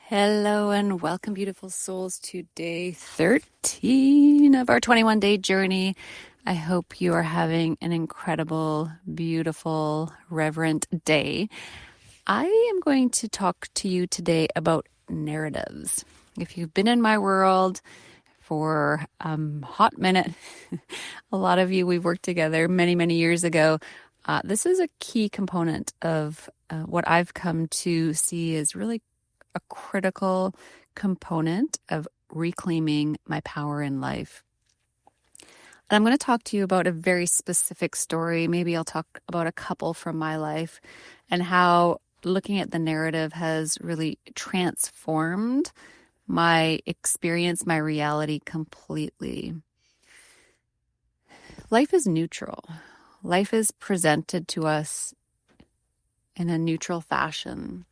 Hello and welcome, beautiful souls, to day 13 of our 21-day journey. I hope you are having an incredible, beautiful, reverent day. I am going to talk to you today about narratives. If you've been in my world for a hot minute, a lot of you, we've worked together many, many years ago. This is a key component of what I've come to see is really a critical component of reclaiming my power in life. And I'm going to talk to you about a very specific story. Maybe I'll talk about a couple from my life and how looking at the narrative has really transformed my experience, my reality completely. Life is neutral. Life is presented to us in a neutral fashion.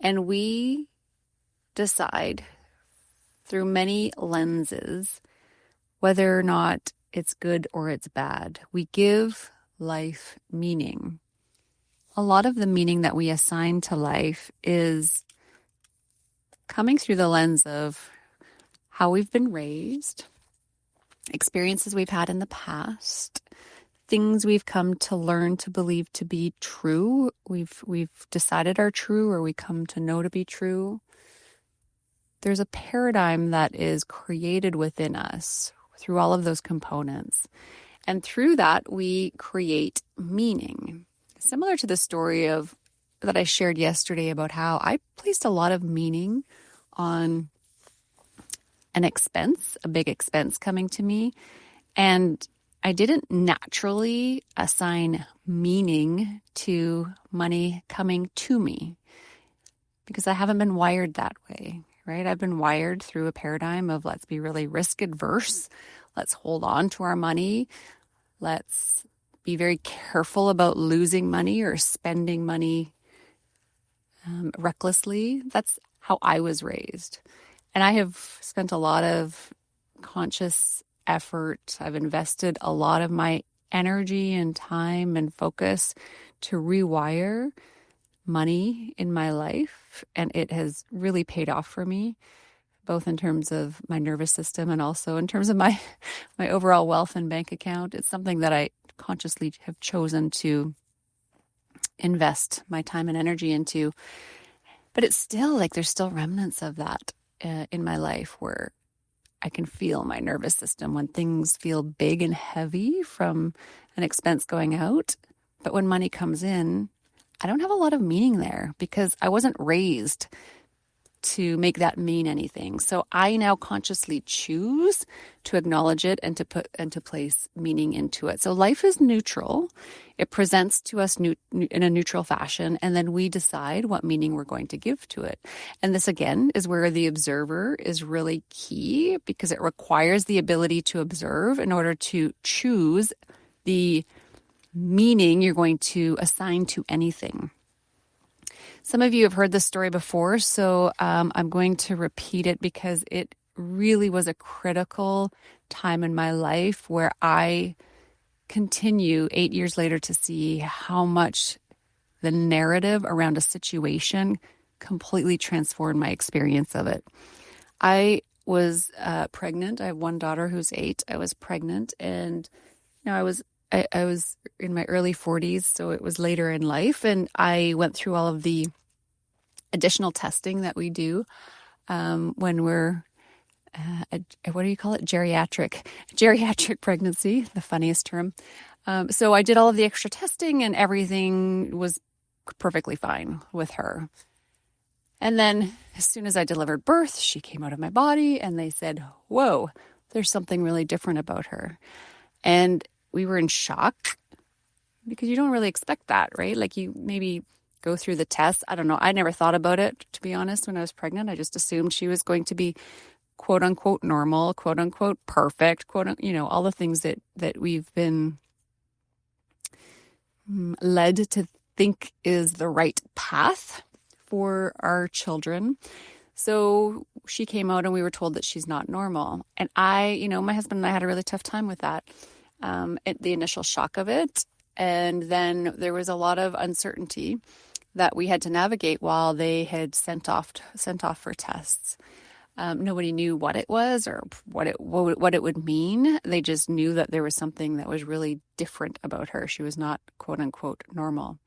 And we decide through many lenses whether or not it's good or it's bad. We give life meaning. A lot of the meaning that we assign to life is coming through the lens of how we've been raised, experiences we've had in the past, things we've come to learn to believe to be true, we've decided are true, or we come to know to be true. There's a paradigm that is created within us through all of those components. And through that, we create meaning. Similar to the story that I shared yesterday about how I placed a lot of meaning on an expense, a big expense coming to me. And I didn't naturally assign meaning to money coming to me because I haven't been wired that way, right? I've been wired through a paradigm of let's be really risk adverse. Let's hold on to our money. Let's be very careful about losing money or spending money recklessly. That's how I was raised. And I have spent a lot of conscious effort. I've invested a lot of my energy and time and focus to rewire money in my life. And it has really paid off for me, both in terms of my nervous system and also in terms of my overall wealth and bank account. It's something that I consciously have chosen to invest my time and energy into. But it's still there's still remnants of that in my life where I can feel my nervous system when things feel big and heavy from an expense going out. But when money comes in, I don't have a lot of meaning there because I wasn't raised to make that mean anything. So I now consciously choose to acknowledge it and to place meaning into it. So life is neutral. It presents to us in a neutral fashion, and then we decide what meaning we're going to give to it. And this, again, is where the observer is really key because it requires the ability to observe in order to choose the meaning you're going to assign to anything. Some of you have heard this story before, so I'm going to repeat it because it really was a critical time in my life where I continue 8 years later to see how much the narrative around a situation completely transformed my experience of it. I was pregnant. I have one daughter who's 8. I was pregnant, and I was in my early 40s, so it was later in life, and I went through all of the additional testing that we do when we're what do you call it? Geriatric pregnancy, the funniest term. So I did all of the extra testing, and everything was perfectly fine with her. And then as soon as I delivered birth, she came out of my body, and they said, "Whoa, there's something really different about her." And we were in shock because you don't really expect that, right? Like you maybe go through the tests. I don't know. I never thought about it, to be honest, when I was pregnant. I just assumed she was going to be quote unquote normal, quote unquote perfect, all the things that we've been led to think is the right path for our children. So she came out and we were told that she's not normal. And my husband and I had a really tough time with that. The initial shock of it. And then there was a lot of uncertainty that we had to navigate while they had sent off for tests. Nobody knew what it was or what it would mean. They just knew that there was something that was really different about her. She was not quote unquote normal.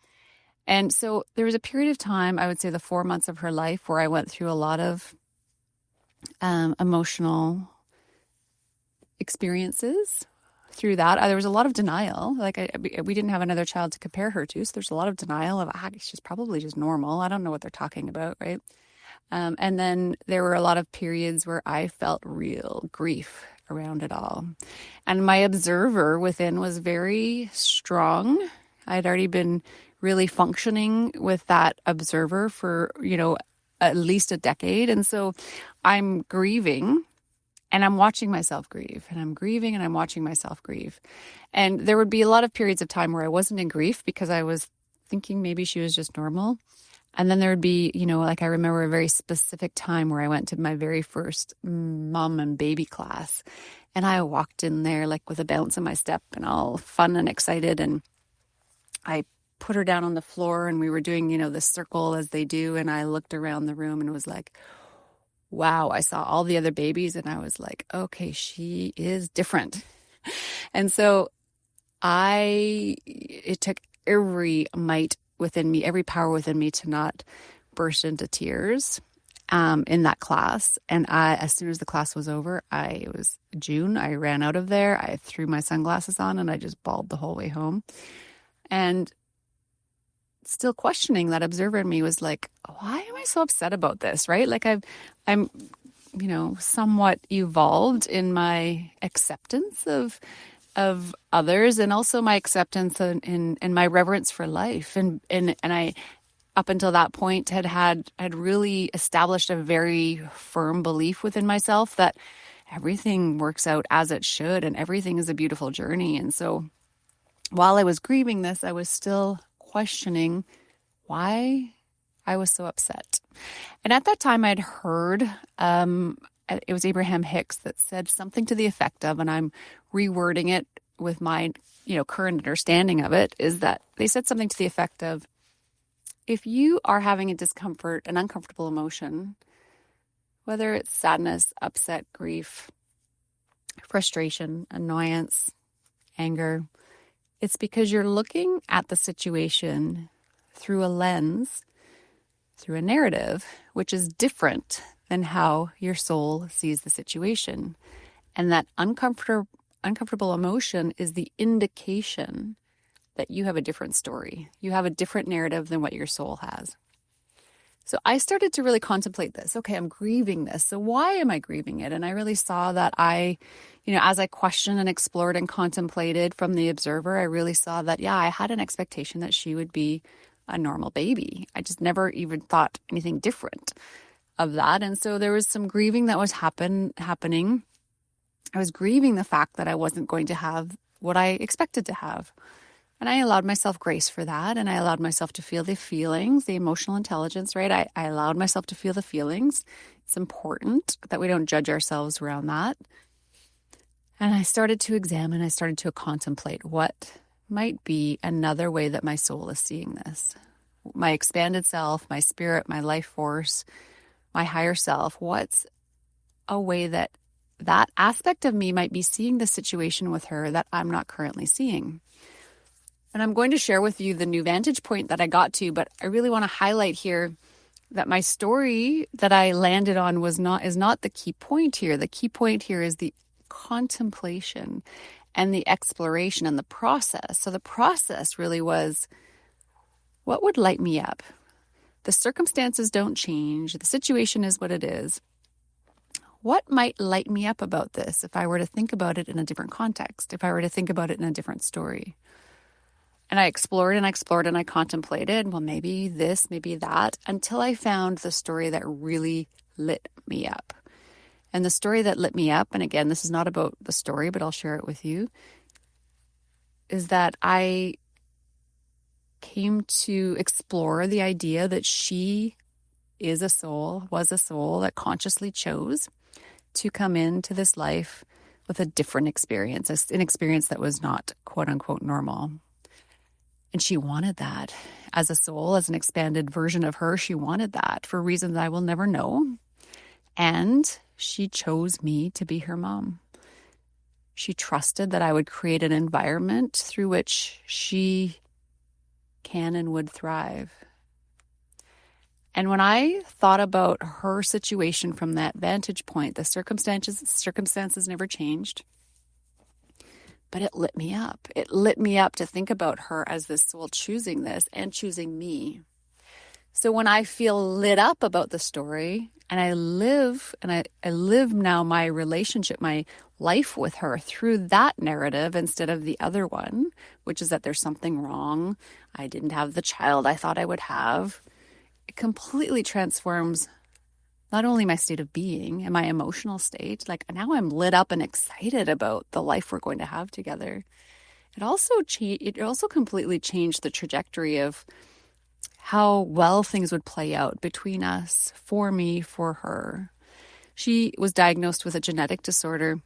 And so there was a period of time, I would say the 4 months of her life, where I went through a lot of emotional experiences. Through that, there was a lot of denial. Like we didn't have another child to compare her to, so there's a lot of denial of she's probably just normal. I don't know what they're talking about, right? And then there were a lot of periods where I felt real grief around it all, and my observer within was very strong. I'd already been really functioning with that observer for at least a decade, and so I'm grieving. And I'm watching myself grieve, and I'm grieving, and I'm watching myself grieve. And there would be a lot of periods of time where I wasn't in grief because I was thinking maybe she was just normal. And then there would be, like I remember a very specific time where I went to my very first mom and baby class. And I walked in there like with a bounce in my step and all fun and excited. And I put her down on the floor, and we were doing, this circle as they do. And I looked around the room and was like, wow, I saw all the other babies and I was like, okay, she is different. And so it took every might within me, every power within me to not burst into tears in that class. And as soon as the class was over, it was June, I ran out of there. I threw my sunglasses on and I just bawled the whole way home. And still questioning, that observer in me was like, why am I so upset about this, right? Like I'm somewhat evolved in my acceptance of others, and also my acceptance and my reverence for life. And I, up until that point, had really established a very firm belief within myself that everything works out as it should and everything is a beautiful journey. And so while I was grieving this, I was still questioning why I was so upset. And at that time I'd heard, it was Abraham Hicks that said something to the effect of, and I'm rewording it with my, current understanding of it, is that they said something to the effect of, if you are having a discomfort, an uncomfortable emotion, whether it's sadness, upset, grief, frustration, annoyance, anger, it's because you're looking at the situation through a lens, through a narrative, which is different than how your soul sees the situation. And that uncomfortable emotion is the indication that you have a different story. You have a different narrative than what your soul has. So I started to really contemplate this. Okay, I'm grieving this. So why am I grieving it? And I really saw that as I questioned and explored and contemplated from the observer, I really saw that, I had an expectation that she would be a normal baby. I just never even thought anything different of that. And so there was some grieving that was happening. I was grieving the fact that I wasn't going to have what I expected to have. And I allowed myself grace for that. And I allowed myself to feel the feelings, the emotional intelligence, right? I allowed myself to feel the feelings. It's important that we don't judge ourselves around that. And I started to examine, I started to contemplate what might be another way that my soul is seeing this. My expanded self, my spirit, my life force, my higher self. What's a way that aspect of me might be seeing the situation with her that I'm not currently seeing? And I'm going to share with you the new vantage point that I got to, but I really want to highlight here that my story that I landed on is not the key point here. The key point here is the contemplation and the exploration and the process. So the process really was, what would light me up? The circumstances don't change. The situation is what it is. What might light me up about this if I were to think about it in a different context, if I were to think about it in a different story? And I explored and I explored and I contemplated, well, maybe this, maybe that, until I found the story that really lit me up. And the story that lit me up, and again, this is not about the story, but I'll share it with you, is that I came to explore the idea that she was a soul that consciously chose to come into this life with a different experience, an experience that was not quote unquote normal. And she wanted that. As a soul, as an expanded version of her, she wanted that for reasons I will never know. And she chose me to be her mom. She trusted that I would create an environment through which she can and would thrive. And when I thought about her situation from that vantage point, the circumstances never changed. But it lit me up. It lit me up to think about her as this soul choosing this and choosing me. So when I feel lit up about the story and I live now my relationship, my life with her through that narrative instead of the other one, which is that there's something wrong. I didn't have the child I thought I would have. It completely transforms not only my state of being and my emotional state, like now I'm lit up and excited about the life we're going to have together. It also completely changed the trajectory of how well things would play out between us, for me, for her. She was diagnosed with a genetic disorder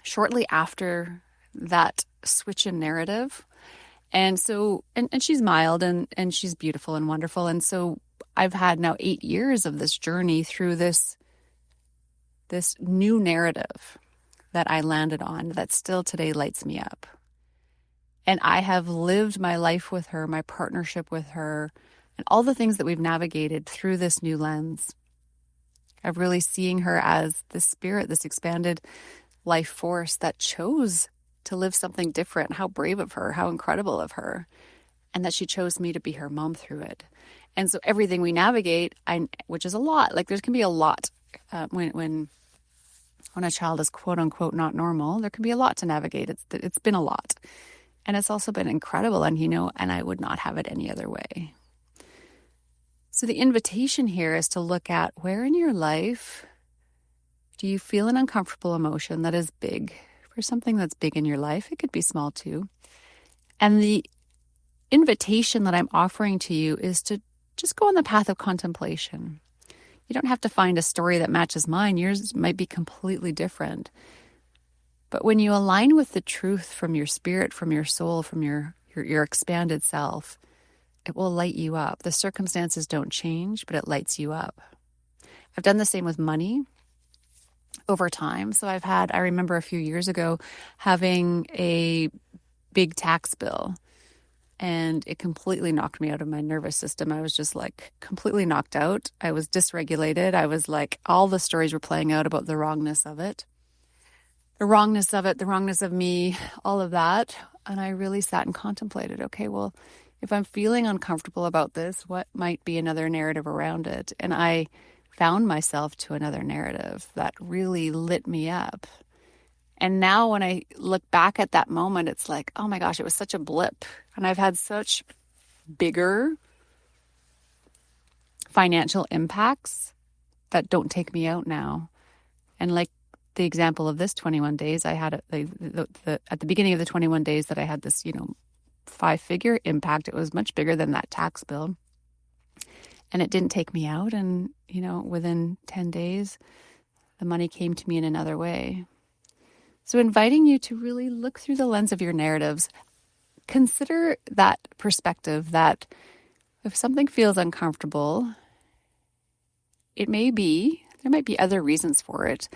shortly after that switch in narrative. And so, and she's mild and she's beautiful and wonderful. And so I've had now 8 years of this journey through this new narrative that I landed on that still today lights me up. And I have lived my life with her, my partnership with her, and all the things that we've navigated through this new lens of really seeing her as this spirit, this expanded life force that chose to live something different. How brave of her, how incredible of her, and that she chose me to be her mom through it. And so everything we navigate, which is a lot, like there can be a lot when a child is quote unquote not normal, there can be a lot to navigate. It's been a lot. And it's also been incredible. And, and I would not have it any other way. So the invitation here is to look at where in your life do you feel an uncomfortable emotion that is big for something that's big in your life. It could be small too. And the invitation that I'm offering to you is to just go on the path of contemplation. You don't have to find a story that matches mine. Yours might be completely different. But when you align with the truth from your spirit, from your soul, from your expanded self, it will light you up. The circumstances don't change, but it lights you up. I've done the same with money over time. So I remember a few years ago having a big tax bill, and it completely knocked me out of my nervous system. I was just like completely knocked out. I was dysregulated. I was like, all the stories were playing out about the wrongness of it. The wrongness of me, all of that. And I really sat and contemplated, okay, well, if I'm feeling uncomfortable about this, what might be another narrative around it? And I found myself to another narrative that really lit me up. And now when I look back at that moment, it's like, oh my gosh, it was such a blip. And I've had such bigger financial impacts that don't take me out now. And like the example of this 21 days, I had at the beginning of the 21 days that I had this, 5-figure impact. It was much bigger than that tax bill. And it didn't take me out. And, within 10 days, the money came to me in another way. So inviting you to really look through the lens of your narratives, consider that perspective that if something feels uncomfortable, there might be other reasons for it,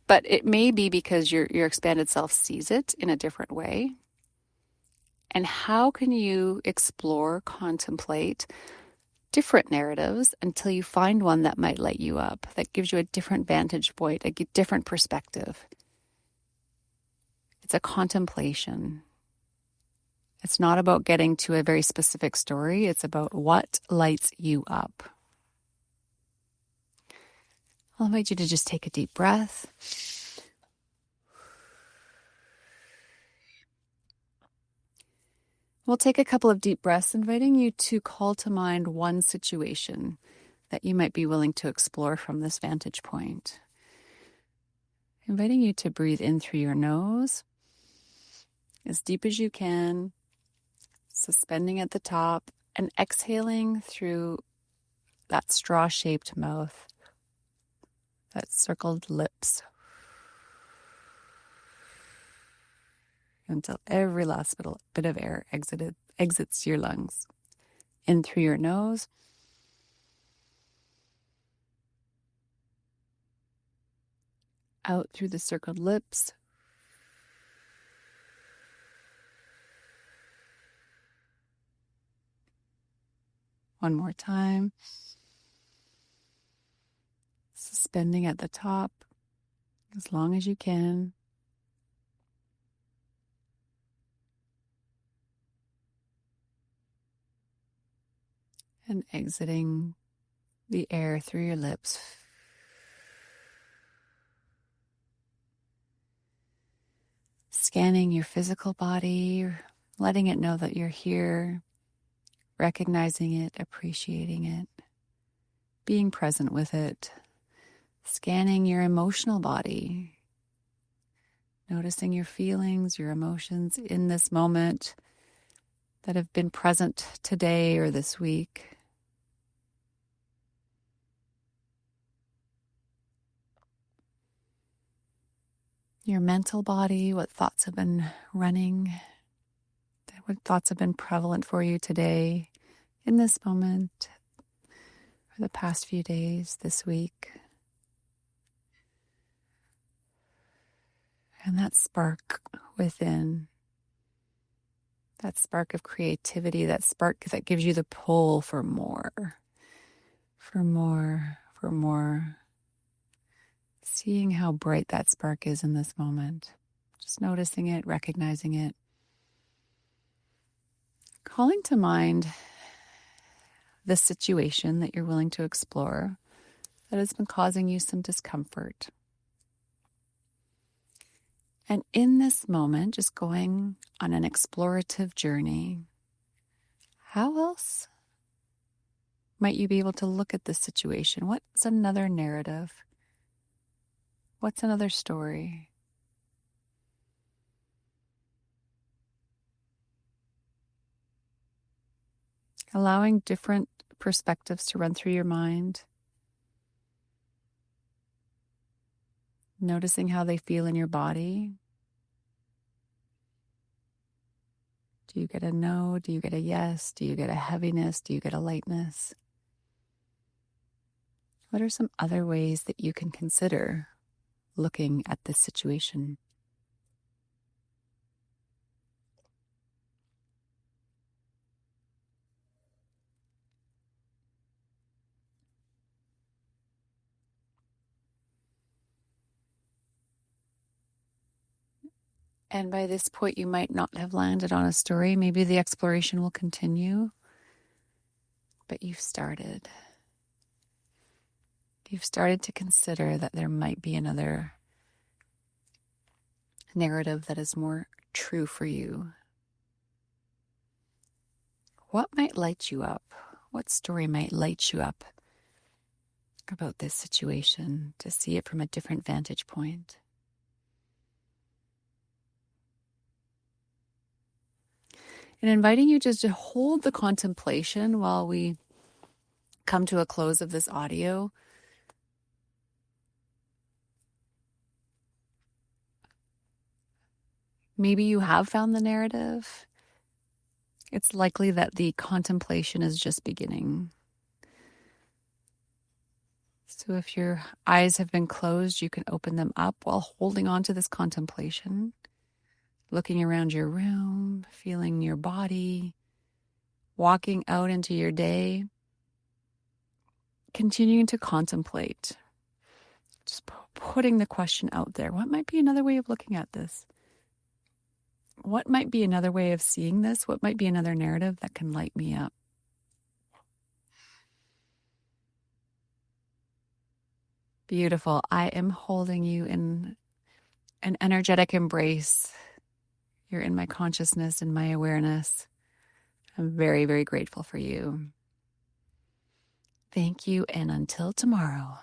but it may be because your expanded self sees it in a different way. And how can you explore, contemplate different narratives until you find one that might light you up, that gives you a different vantage point, a different perspective? It's a contemplation. It's not about getting to a very specific story. It's about what lights you up. I'll invite you to just take a deep breath. We'll take a couple of deep breaths, inviting you to call to mind one situation that you might be willing to explore from this vantage point. Inviting you to breathe in through your nose, as deep as you can, suspending at the top, and exhaling through that straw-shaped mouth, that circled lips, until every last bit of air exits your lungs. In through your nose. Out through the circled lips. One more time. Suspending at the top as long as you can. And exiting the air through your lips. Scanning your physical body, letting it know that you're here, recognizing it, appreciating it, being present with it. Scanning your emotional body, noticing your feelings, your emotions in this moment that have been present today or this week. Your mental body, what thoughts have been running, what thoughts have been prevalent for you today, in this moment, for the past few days, this week. And that spark within, that spark of creativity, that spark that gives you the pull for more, for more, for more. Seeing how bright that spark is in this moment. Just noticing it, recognizing it. Calling to mind the situation that you're willing to explore that has been causing you some discomfort. And in this moment, just going on an explorative journey, how else might you be able to look at this situation? What's another narrative? What's another story? Allowing different perspectives to run through your mind. Noticing how they feel in your body. Do you get a no? Do you get a yes? Do you get a heaviness? Do you get a lightness? What are some other ways that you can consider looking at this situation? And by this point, you might not have landed on a story. Maybe the exploration will continue, but you've started. You've started to consider that there might be another narrative that is more true for you. What might light you up? What story might light you up about this situation to see it from a different vantage point? And inviting you just to hold the contemplation while we come to a close of this audio. Maybe you have found the narrative. It's likely that the contemplation is just beginning. So if your eyes have been closed, you can open them up while holding on to this contemplation. Looking around your room, feeling your body, walking out into your day, continuing to contemplate, just putting the question out there. What might be another way of looking at this? What might be another way of seeing this? What might be another narrative that can light me up? Beautiful. I am holding you in an energetic embrace. You're in my consciousness and my awareness. I'm very, very grateful for you. Thank you, and until tomorrow.